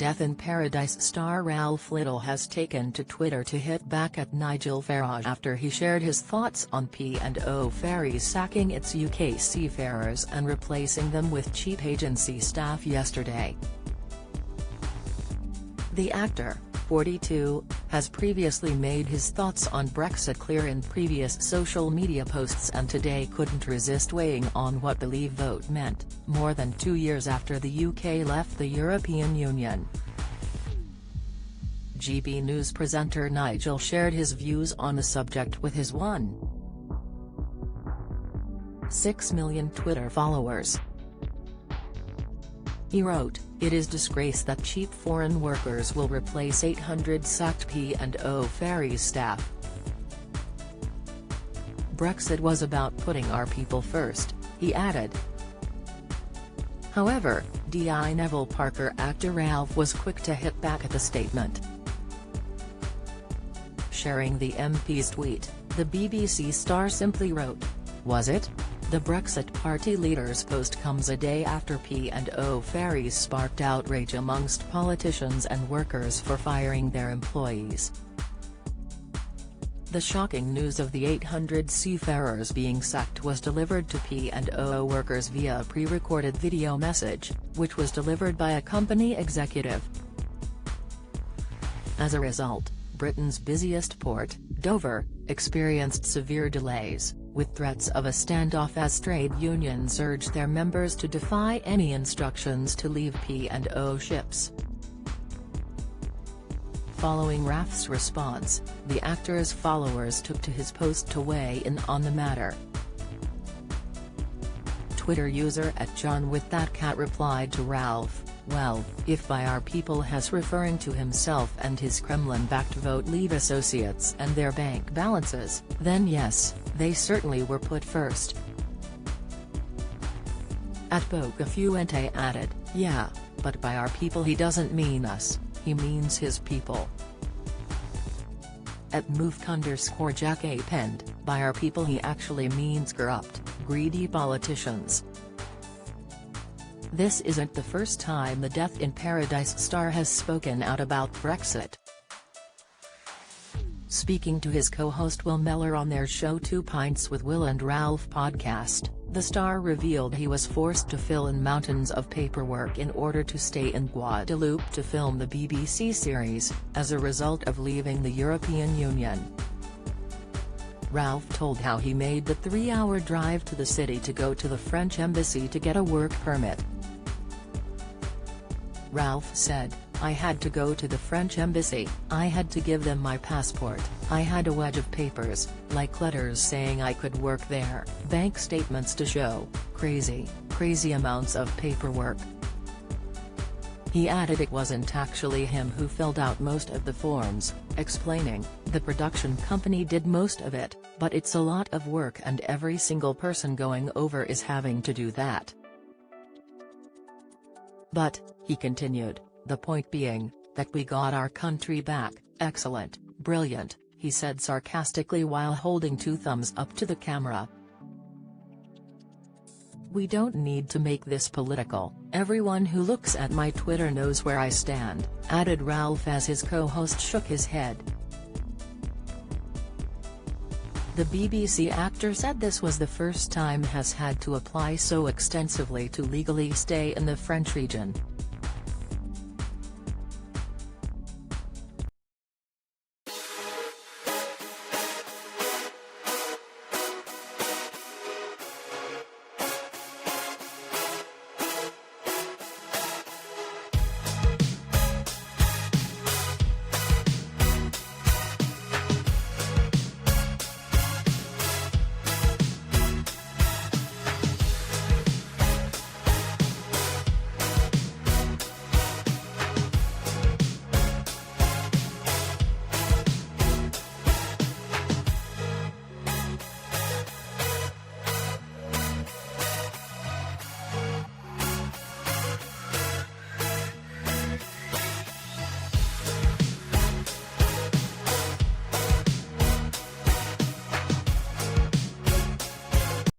Death in Paradise star Ralf has taken to Twitter to hit back at Nigel Farage after he shared his thoughts on P&O Ferries sacking its UK seafarers and replacing them with cheap agency staff yesterday. The actor, 42, has previously made his thoughts on Brexit clear in previous social media posts and today couldn't resist weighing on what the Leave vote meant, more than 2 years after the UK left the European Union. GB News presenter Nigel shared his views on the subject with his 1.6 million Twitter followers. He wrote, "It is disgrace that cheap foreign workers will replace 800 sacked P&O Ferries staff. Brexit was about putting our people first," he added. However, DI Neville Parker actor Ralf was quick to hit back at the statement. Sharing the MP's tweet, the BBC star simply wrote, "Was it? The Brexit party leader's post comes a day after P&O Ferries sparked outrage amongst politicians and workers for firing their employees." The shocking news of the 800 seafarers being sacked was delivered to P&O workers via a pre-recorded video message, which was delivered by a company executive. As a result, Britain's busiest port, Dover, experienced severe delays, with threats of a standoff as trade unions urged their members to defy any instructions to leave P&O ships. Following Ralf's response, the actor's followers took to his post to weigh in on the matter. Twitter user @JohnWithThatCat replied to Ralf, "Well, if by our people has referring to himself and his Kremlin-backed Vote Leave associates and their bank balances, then yes, they certainly were put first." @Bocafuente added, "Yeah, but by our people he doesn't mean us, he means his people." @Moofk_Jack penned, "By our people he actually means corrupt, greedy politicians." This isn't the first time the Death in Paradise star has spoken out about Brexit. Speaking to his co-host Will Mellor on their show 2 Pints with Will and Ralf podcast, the star revealed he was forced to fill in mountains of paperwork in order to stay in Guadeloupe to film the BBC series, as a result of leaving the European Union. Ralf told how he made the 3-hour drive to the city to go to the French embassy to get a work permit. Ralf said, "I had to go to the French embassy, I had to give them my passport, I had a wedge of papers, like letters saying I could work there, bank statements to show, crazy amounts of paperwork." He added it wasn't actually him who filled out most of the forms, explaining, "The production company did most of it, but it's a lot of work and every single person going over is having to do that." "But," he continued, "the point being, that we got our country back, excellent, brilliant," he said sarcastically while holding 2 thumbs up to the camera. "We don't need to make this political, everyone who looks at my Twitter knows where I stand," added Ralf as his co-host shook his head. The BBC actor said this was the first time has had to apply so extensively to legally stay in the French region,